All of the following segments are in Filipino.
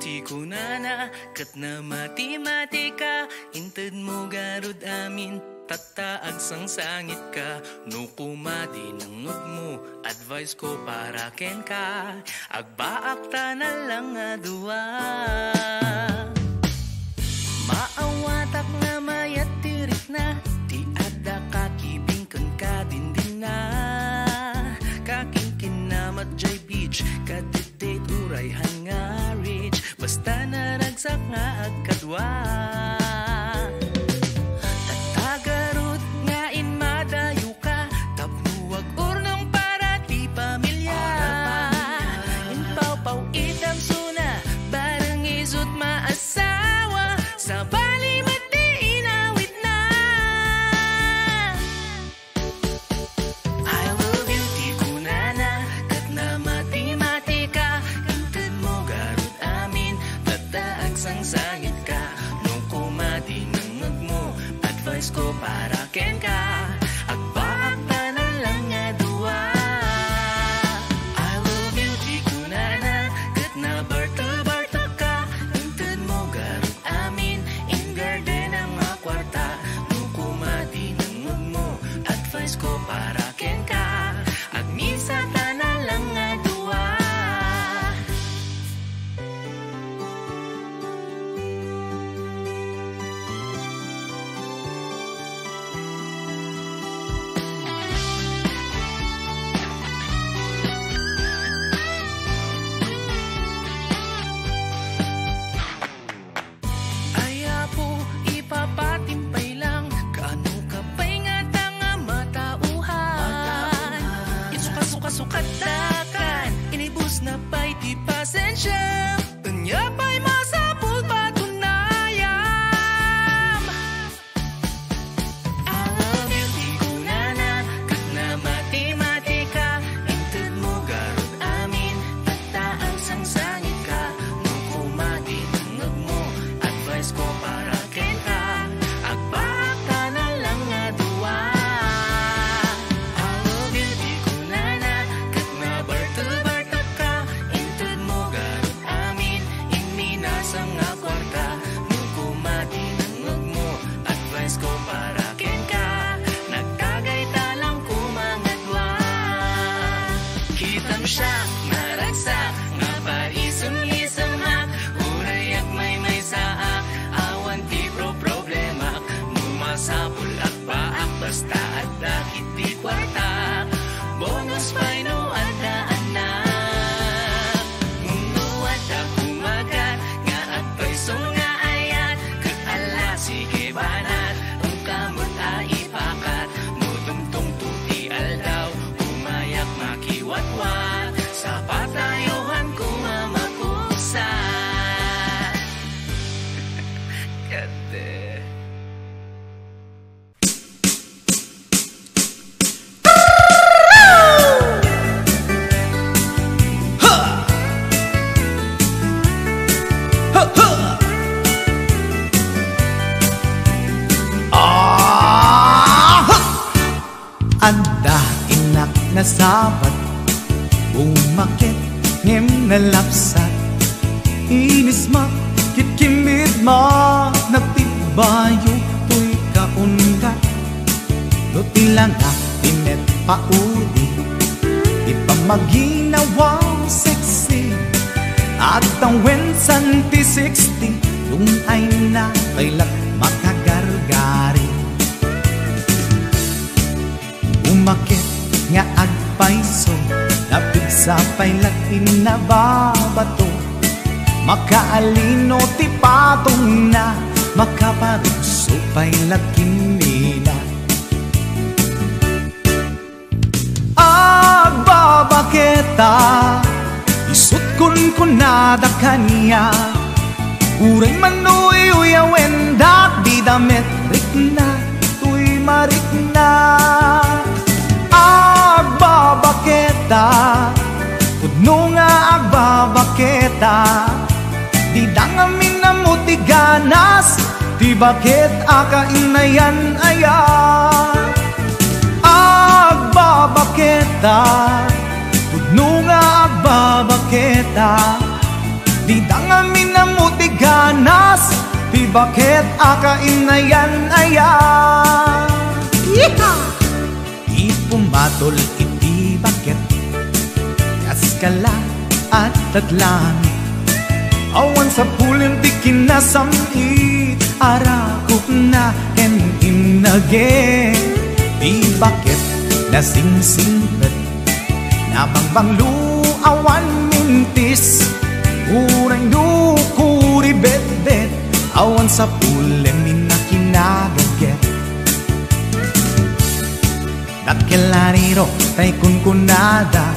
beauty ko nana kat na matematika inted mo garud amin tataag sang sangit ka no kumadi nangod mo advice ko para ken ka agbaak ta na lang nga duwa maawatak nga mayat tirik na di ada kakibingkan ka din na kakingkin na matjay beach kadidate urayhan nga rich basta naragsak nga agkadwa tatagarot nga inmadayo ka tapnuwag urnong para ti pamilya inpaw-paw itam suna barang isot maasawa sa bali mati inawit na I love you ti kunana kat na matematika inted mo garut amin tataag sang sangit ka nung kumadi nangag mo advice ko para ken ka agbaak ta na lang nga duwa I love you ti kunana kat na barta ka inted mo garut amin in garden ang kwarta nung kumadi nangag mo advice ko para ken ka agmisa ta na lang nga duwa Aya po ipapatimpay lang kaano ka pa'y nga tanga matauhan Isuka-suka-sukat dakan inibus na pa'y di pasensya Unya pa'y masapul patunayam I love you di kunana kat na matematika inted mo garut amin tataang sang sangit ka nung kumadi nangag mo advice ko para ken ka agbaak ta na lang nga duwa I love you di kunana kat na barta ka inted mo garut amin in minasang nga kwarta nung kumadi nangag mo advice ko para ken ka nagtagay ta lang kumangadwa kitam siya naragsak nga paisam-isam hak urayak may saak awan ti problema mumasapul at baak basta at dakit ti kwarta bonus pa'y no ada anak ngunuat ako magat nga at paisong nga ayat kat ala sige banat ang kamot ipakat mutumtong tuti aldaw umayak makiwatwat sa patayohan ko mamakusa Kate Anda inak na sabat umakit ngem na lapsat inis ma kitkimid ma nagtibayo to'y kaunga do tilang pinet pauli ipamaginawang sexy at ang wensan ti 60 yung ay na kailat makagargari umakit nga agpaiso napigsa pa'y latin na babato makaalino ti patong na makaparuso pa'y lakin nila agbabaketa isut kun kunada kanya uray manuy uyawen dak di damit rikna tuy marikna agbabaketa pudno nga agbabaketa di dangamin na mutiganas di bakit akainayan aya agbabaketa pudno nga agbabaketa Di dangami na muti ganas, di bakit akain na yan ayan. Di pumatol iti bakit, kaskala at taglangit. Awan sa pulin di kinasamit, arakot na ken inage. Di bakit nasingsingpet, nabangbanglu awan mintis. Uray do kuri bet-bet, awan sa pulin minakinagaget. Dakelariro tay kunkunada,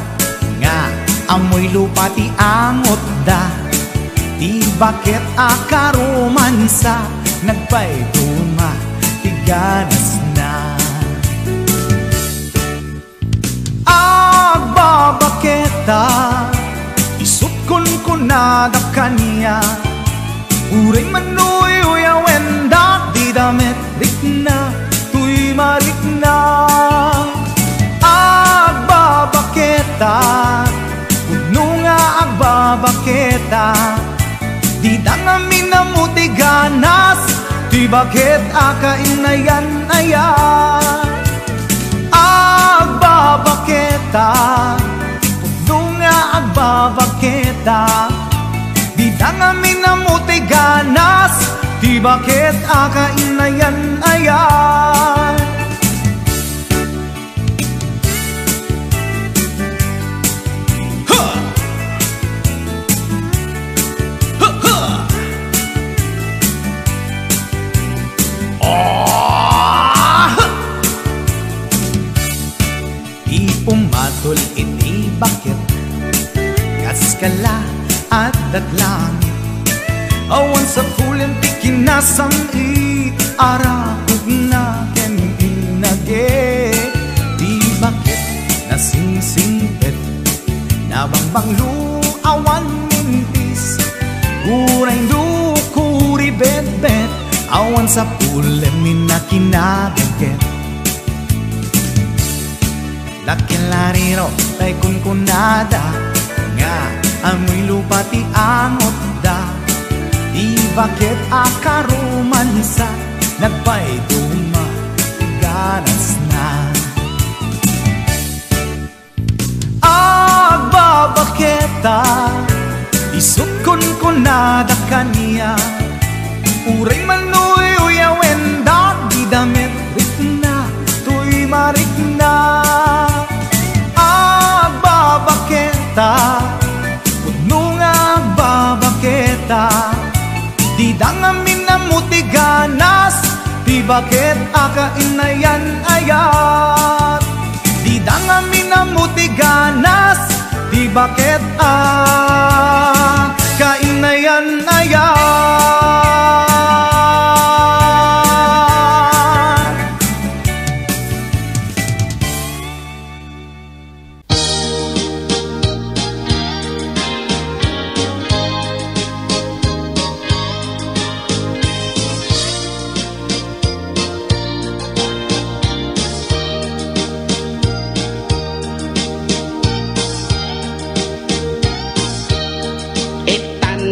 nga amoy lupa ti angot da. Di bakit akaromansa, nagpayduma ti ganas na. Agbabaketa, isukon kunada kanya. Uray manuy uyawenda, di damit rikna, tuy marikna. Agbabaketa, puno nga agbabaketa. Di dangami na muti ganas, di bakit akain na yan ayan. Agbabaketa, puno nga agbabaketa. Di dangami na muti ganas, di bakit akain na yan ayan. Pumatol iti bakit, kaskala at daglangit. Awan sa pulin ti kinasamit, arakot na ken inage. Di bakit nasingsingpet, nabangbanglu awan mintis. Uray do kuri bet-bet, awan sa pulin minakinagaget. Lakilariro tay kunkunada, nga amoy lupa ti angot da. Di bakit akaromansa, nagpayduma ganas na. Agbabaketa, isukon kunada kanya. Uray manuy uyawenda, di damit rikna, tuy marikna. Agbabaketa, puno nga agbabaketa. Di dangami na muti ganas, di bakit akain na yan ayat. Di dangami na muti ganas, di bakit akain na yan ayat.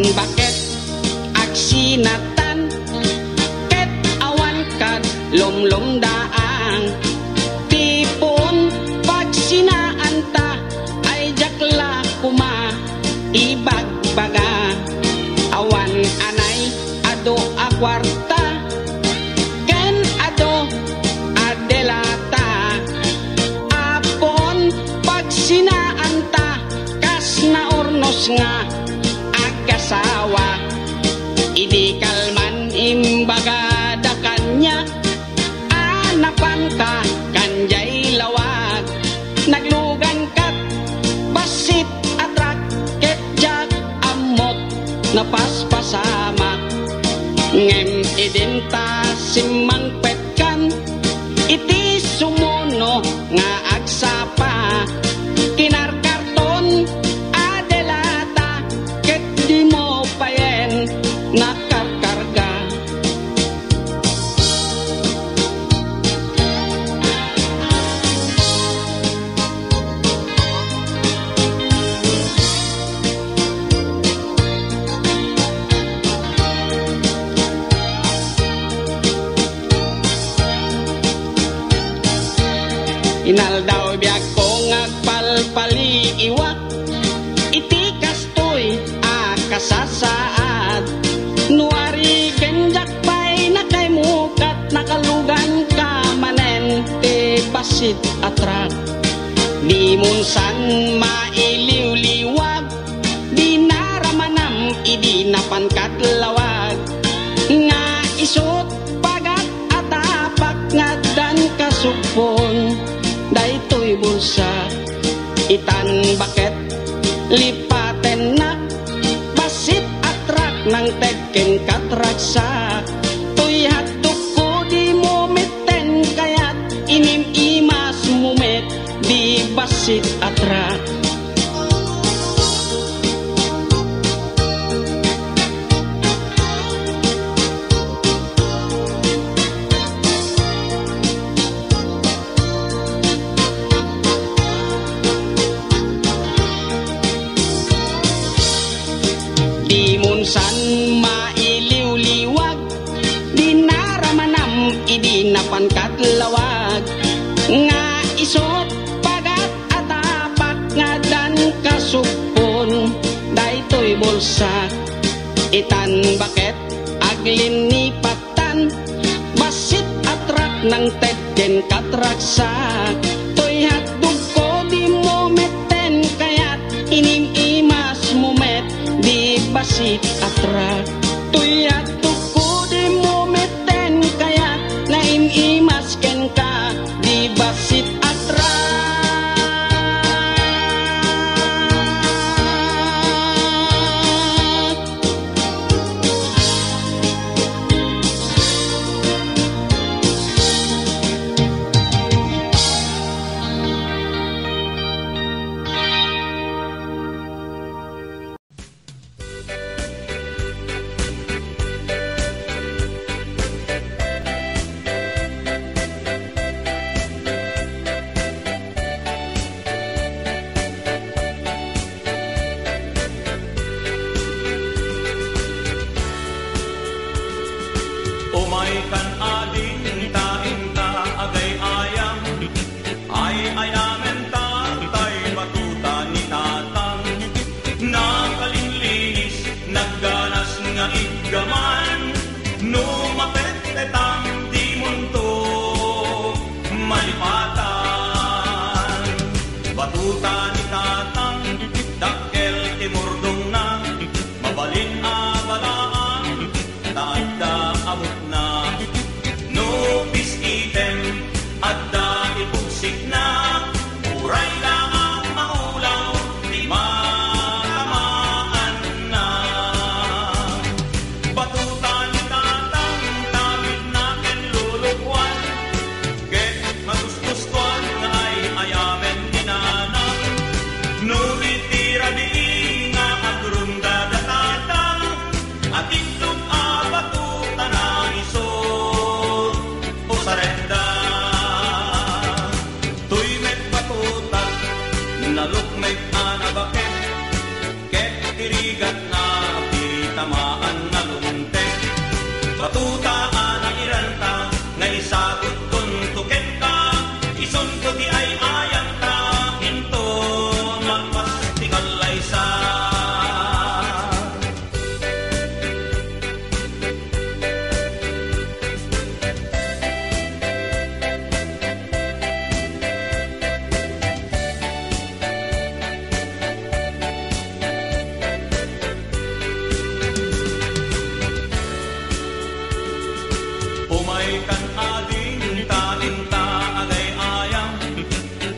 Bakit agsinatan, ket awan kad lomlom daang. Tipon pagsinaan ta, ay jakla kuma ibagbaga. Awan anay ado akwarta, ken ado adelata. Apon pagsinaan ta, kas na ornos nga kasawa. Idi kalman imbaga da kanya, anapan ka kanjay lawag. Naglugan kat basit atrak, ket jak amot napaspasamak. Ngem idinta simang petkan, iti sumuno nga agsapa. Kinarkarton adelata, ket di mo payen nakarkarga. Inaldaw biag ko ngagpalpali iwak, iti kastoy akasasaad. Nuari genjak pay nakay mukat, nakalugan ka manen te basit atrak. Di munsan mailiw-liwag, di naramanam idi napankat lawag. Nga isot pagat atapak ngadan kasupon, daytoy bulsa itan baket lipaten nak basit atrak nang teken katraksa. Toy hatuk ko di mometen kayat inim imas mumet di basit atrak. Di munsan mailiw-liwag, di naramanam idi napankat lawag. Nga isot pagat atapak ngadan kasupon, daytoy bulsa itan baket aglin nipatan, basit atrak nang tedken katraksa. Toy hatdug ko di mometen kayat inim imas mumet di basit atrak. Toy hatdug ko di mometen kayat naim imas ken ka di basit atrak. Umay kan ading tainta agay ayam, ay ayamen ta tay batuta ni tatang. Nakalinlinis nagganas nga iggaman, numapet-petang di munto malipatan. Batuta ni tatang dakkel timurdong na, mabalin abalaan taadda amot na. No peace item adda ipugsik na, uray lang maulaw di matamaan na. Batuta ni tatang tamid na ken lulukwan, ket magustustuan nga ay ayamen ni nanang. No itira di nga agrunda da tatang, at itlog abatuta na isot o sarenda. Tuy met batuta nalukmek anabaket, ket irigat na piritamaan na luntek. Batuta anangiranta nga isagot tuntuken ka, ison ko di ay ayang ta into magmastikal laysa. Umay kan ading tainta agay ayam,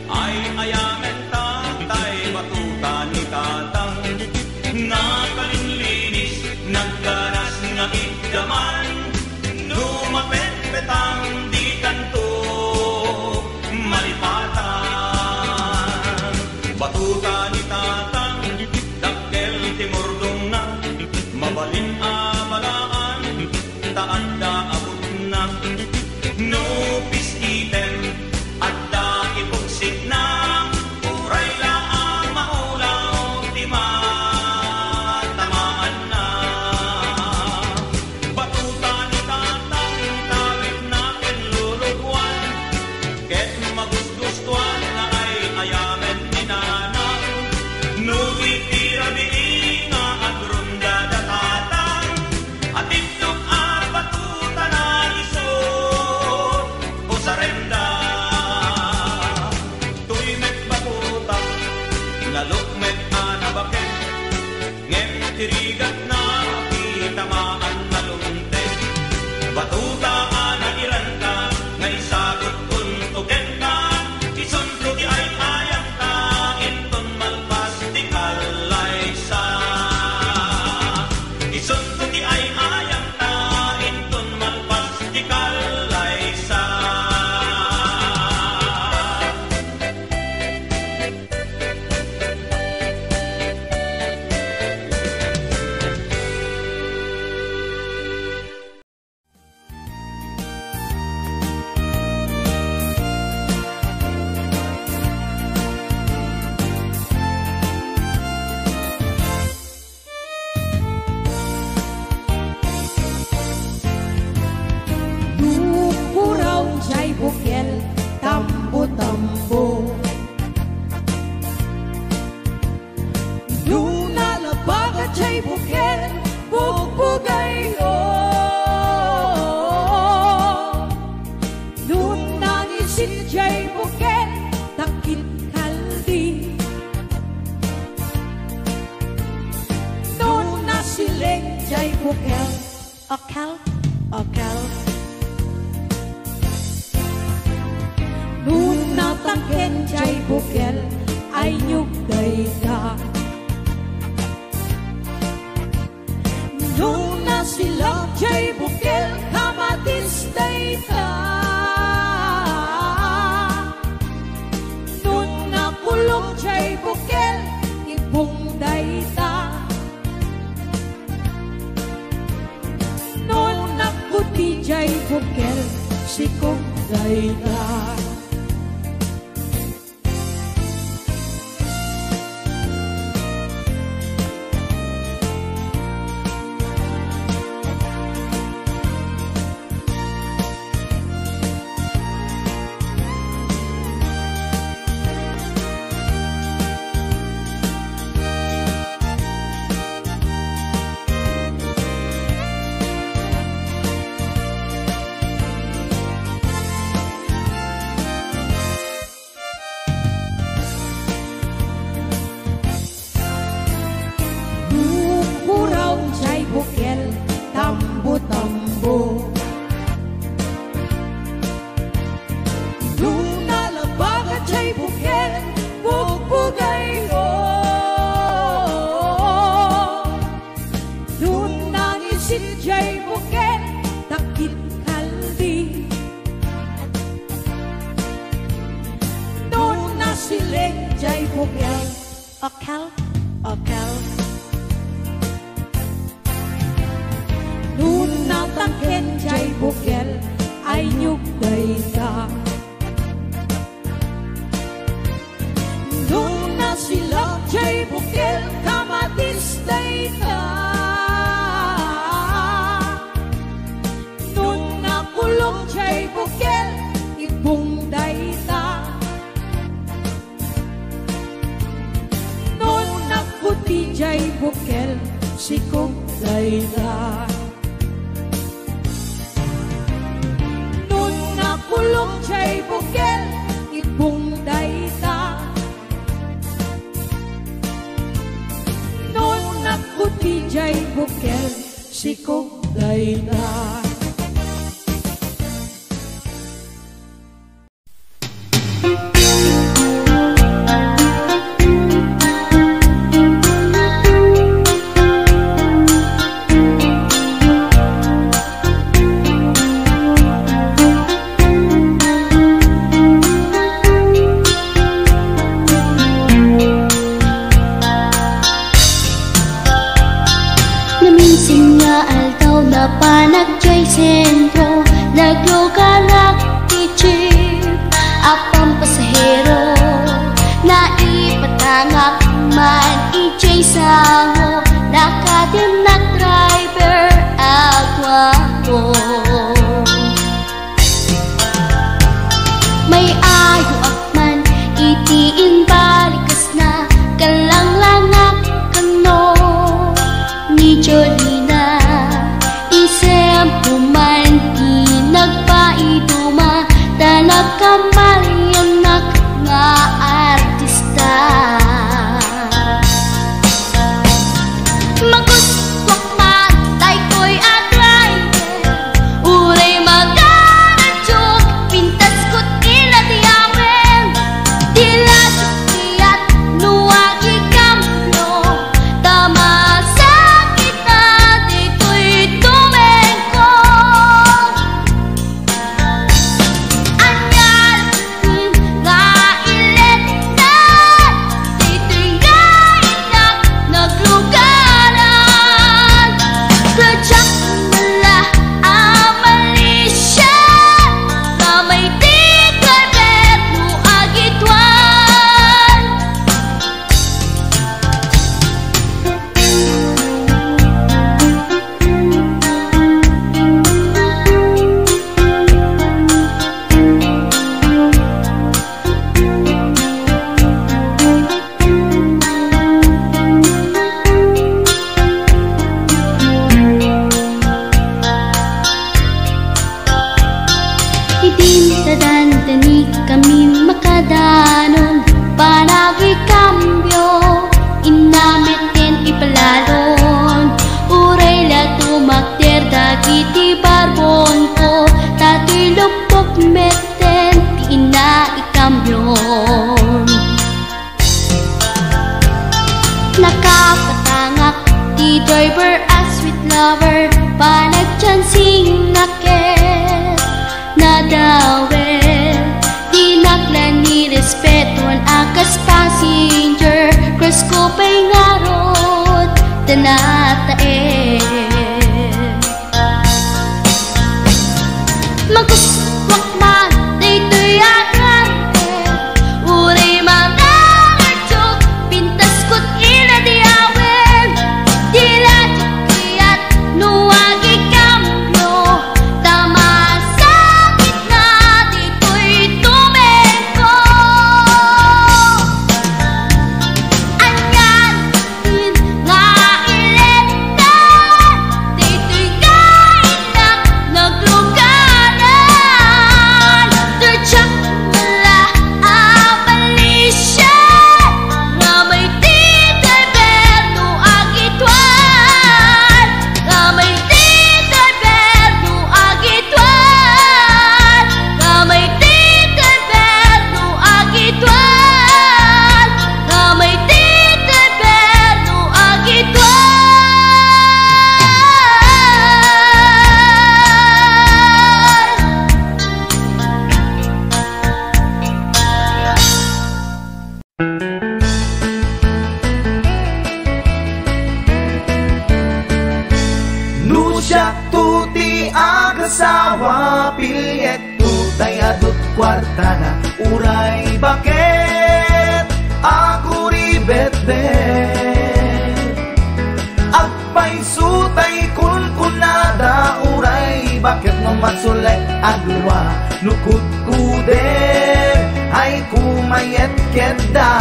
ay ayamen ta tay batuta ni tatang. Nakalinlinis nagganas nga igdaman, numapet-petang di kanto malipatan. Batuta ni tatang dakkel timurdong na, mabalin abalaan taadda abot na. bukel, okel, okel. Nun natangken jay bukel ay nyug dayda. Nun nasilak jay bukel kamatis dayda. Nun nakulong jay bukel ibong dayda. Nun nakuti jay bukel sikong dayda. Okel, okel. Nun natangken jay bukel ay nyug dayda. Nun nasilak jay bukel kamatis dayda. Nun nakulong jay bukel ibong dayda. Puti jay bukel sikong dayda. Nun nakulong jay bukel ibong dayda. Nun nakuti jay bukel sikong dayda. Sentro, naglugarak ti jeep apang pasahero na ipatangak man ijay sango nakadimnak driver agwapo. May ayo akman itiin balikas na kalanglangak kano ni Jolina. Puman nagpaiduma talag kamalianak nga artista. Maguswak matay ko'y adraider uray magaradyog pintas ko't inatiyawen tila sukiyat nuwag ikamno tama sakit na dito'y tumengko. Anyal nga ilet na dito'y gainak naglugaran kadyak mala amalisya kamay di karet mo agitwan. Idintadantani kami makadanon panagi kambyo inamitin ipalalon uray lato meten, di na ikamyon. Nakapatangak di driver as sweet lover, panagchansing nakit na dawel. Di naklan ni respetuan akas passenger, cross ko pa'y ngarot tanatae. Maguswak man daytoy agante, uray manangatsok, pintas ko't inadiawen. Dila dikiyat nuwagi kambyo, tama sakit na dito'y tumeko. Anyan din nga iletan, dito'y kainak naglugaran. Tertsak wala abalisya, nga may titay berno agitwan, nga may titay berno agitwan, nga may titay berno agitwan, nga may titay berno agitwan. Nusyak tuti agasawa, pilyet tutay adut kwartana, uray bakit ako ribet-bet. Agpay sutay kunkunada, uray bakit mamasulay agwa, nukut kuder ay kumayet keda.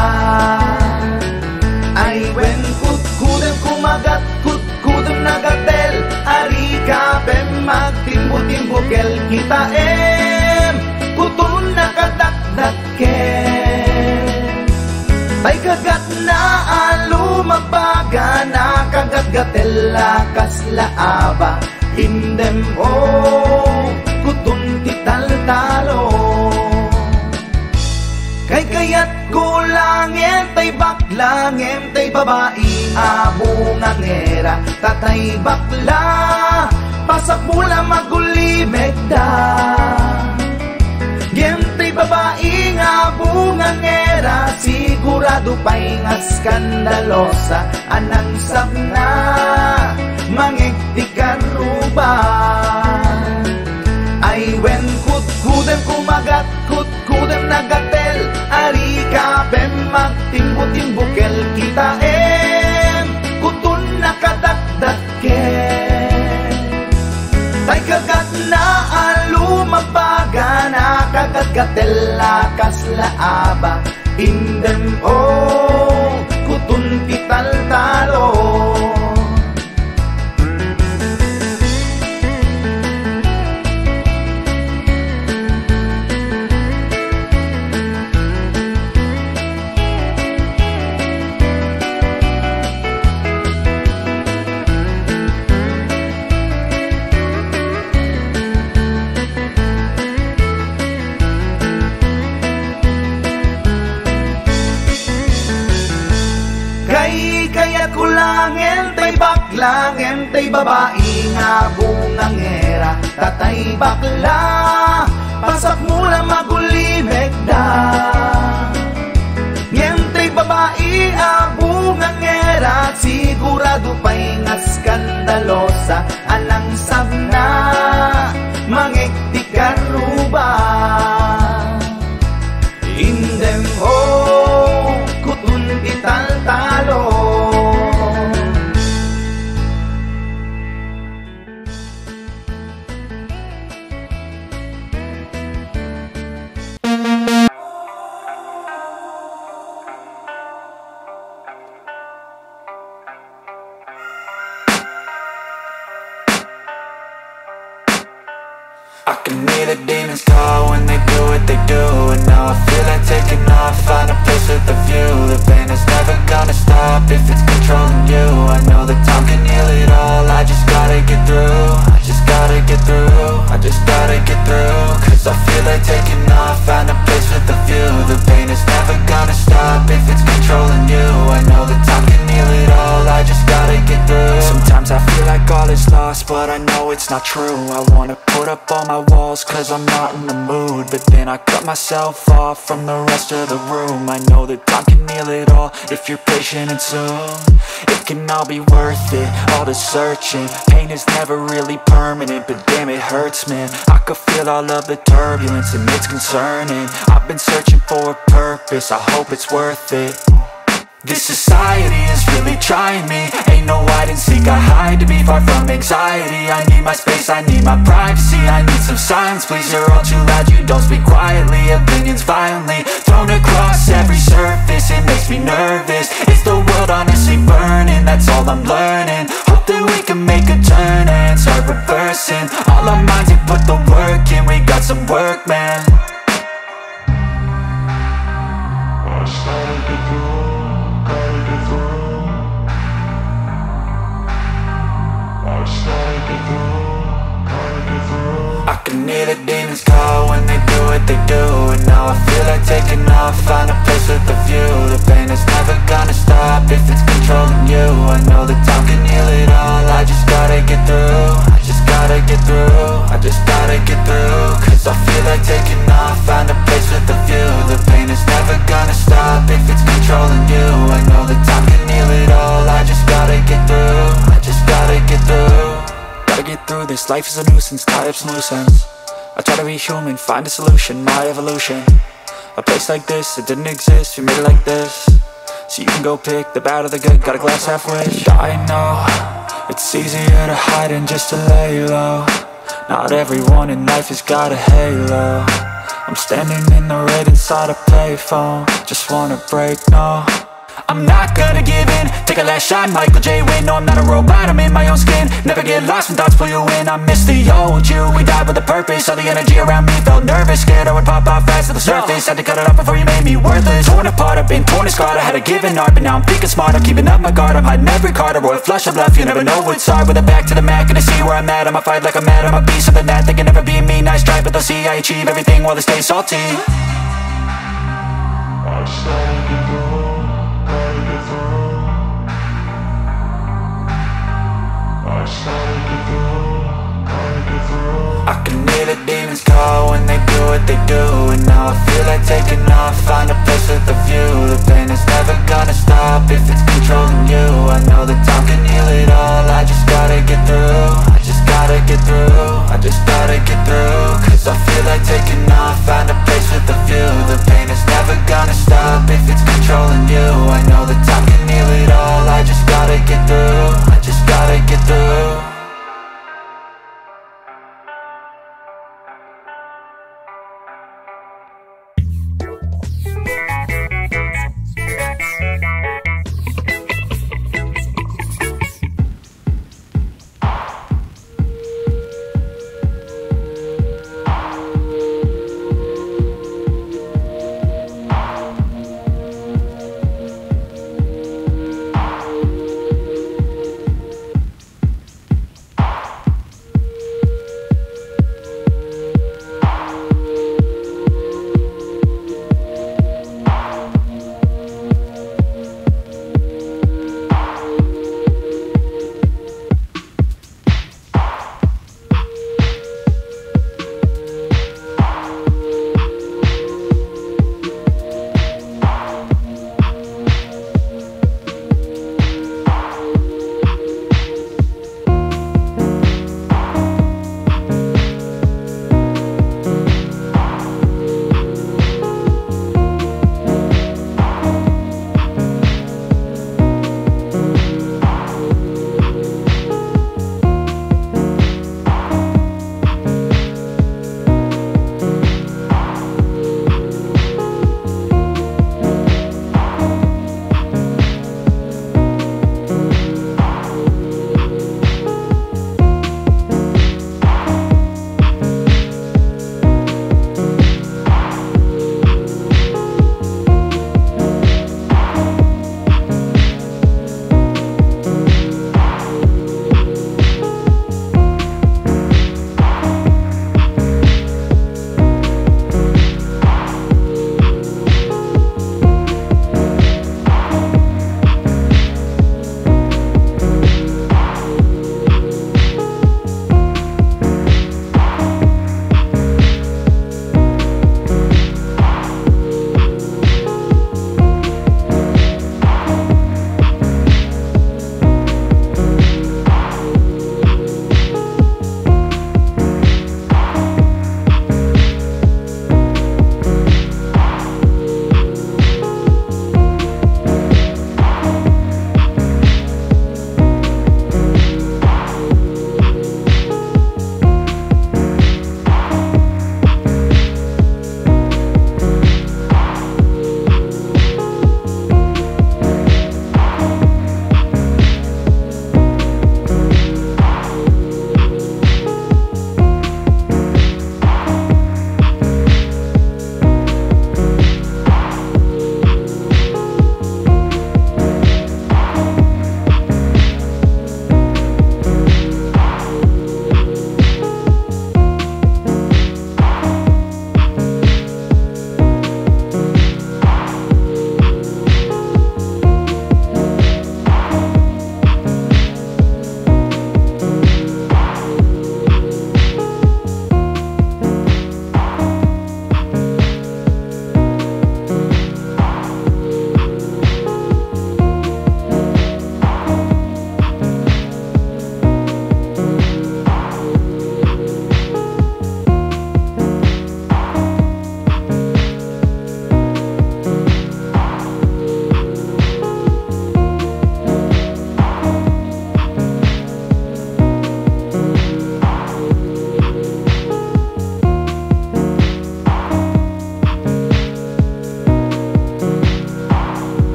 Ay wen kut kudem kumagat kut kudem nagatel, ari kapem magtimbo-timbokel kita kutun nakadakdaken. Tay kagat na alumabaga, nakagat-gatel lakas laaba, indem kutun tital-talo. Kay kayat kulangin, tay baklangin, tay babae abungangera, tatay bakla, pasak mula magulimeg da. Gem tay babae abungangera, sigurado pa'y nga skandalosa, anang sabna, mangiktikan ruban. Ay wen kut-kudem kumagat, kut-kudem nagatel, ari kapem magtimbo-timbokel kita kutun nakadakdaken. Tay kagat na alumabaga, nakagat-gatel lakas laaba, indem kutun pital-talo. Kaya kulangin, tay baklangin, tay babae nga bungangera, tatay bakla, pasak mula magulimeg da. Ngayon tay babae abungangera, sigurado pa'y nga skandalosa, anang sabna, mangiktikan ruba. Indem kutun ital-talo. I can hear the demons call when they do what they do, and now I feel like taking off, find a place with a view. The pain is never gonna stop if it's controlling you. I know that time can heal it all, I just gotta get through. I just gotta get through, I just gotta get through. Cause I feel like taking off, find a place with a view. The pain is never gonna stop if it's controlling you. I know that time can heal it all, I just gotta get through. Sometimes I feel like all is lost, but I know it's not true. I wanna put up all my walls cause I'm not in the mood, but then I cut myself off from the rest of the room. I know that time can heal it all if you're patient and soon it can all be worth it, all the searching. Pain is never really permanent, but damn it hurts, man. I could feel all of the turbulence and it's concerning. I've been searching for a purpose, I hope it's worth it. This society is really trying me. Ain't no hide and seek, I hide to be far from anxiety. I need my space, I need my privacy. I need some silence, please, you're all too loud. You don't speak quietly, opinions violently thrown across every surface. It makes me nervous, is the world honestly burning? That's all I'm learning. Hope that we can make a turn and start reversing all our minds and put the work in. We got some work, man. I can hear the demons call when they do what they do, and now I feel like taking off, find a place with a view. The pain is never gonna stop if it's controlling you. I know that time can heal it all, I just gotta get through. I just gotta get through, I just gotta get through. Cause I feel like taking off, find a place with a view. The pain is never gonna stop if it's controlling you. I know that time can heal it all, I just gotta get through. I just gotta get through. Gotta get through this, life is a nuisance, tie up some loose ends. I try to be human, find a solution, my evolution. A place like this, it didn't exist, we made it like this. So you can go pick the bad or the good, got a glass half wish. I know, it's easier to hide than just to lay low. Not everyone in life has got a halo. I'm standing in the red inside a payphone, just wanna break, no. I'm not gonna give in, take a last shot, Michael J. Win. No, I'm not a robot, I'm in my own skin. Never get lost when thoughts pull you in. I miss the old you, we died with a purpose. All the energy around me felt nervous, scared I would pop out fast to the surface. Had to cut it off before you made me worthless. Torn apart, I've been torn and scarred. I had a given art, but now I'm thinking smart. I'm keeping up my guard, I'm hiding every card. A royal flush of bluff, you never know what's hard. With a back to the mat, gonna see where I'm at. I'ma fight like I'm mad, I'ma be something that they can never be me. Nice try, but they'll see I achieve everything while they stay salty. I can hear the demons call when they do what they do, and now I feel like taking off, find a place with a view. The pain is never gonna stop if it's controlling you. I know that time can heal it all, I just gotta get through. I just gotta get through, I just gotta get through. Cause I feel like taking off, find a place with a view. The pain is never gonna stop if it's controlling you. I know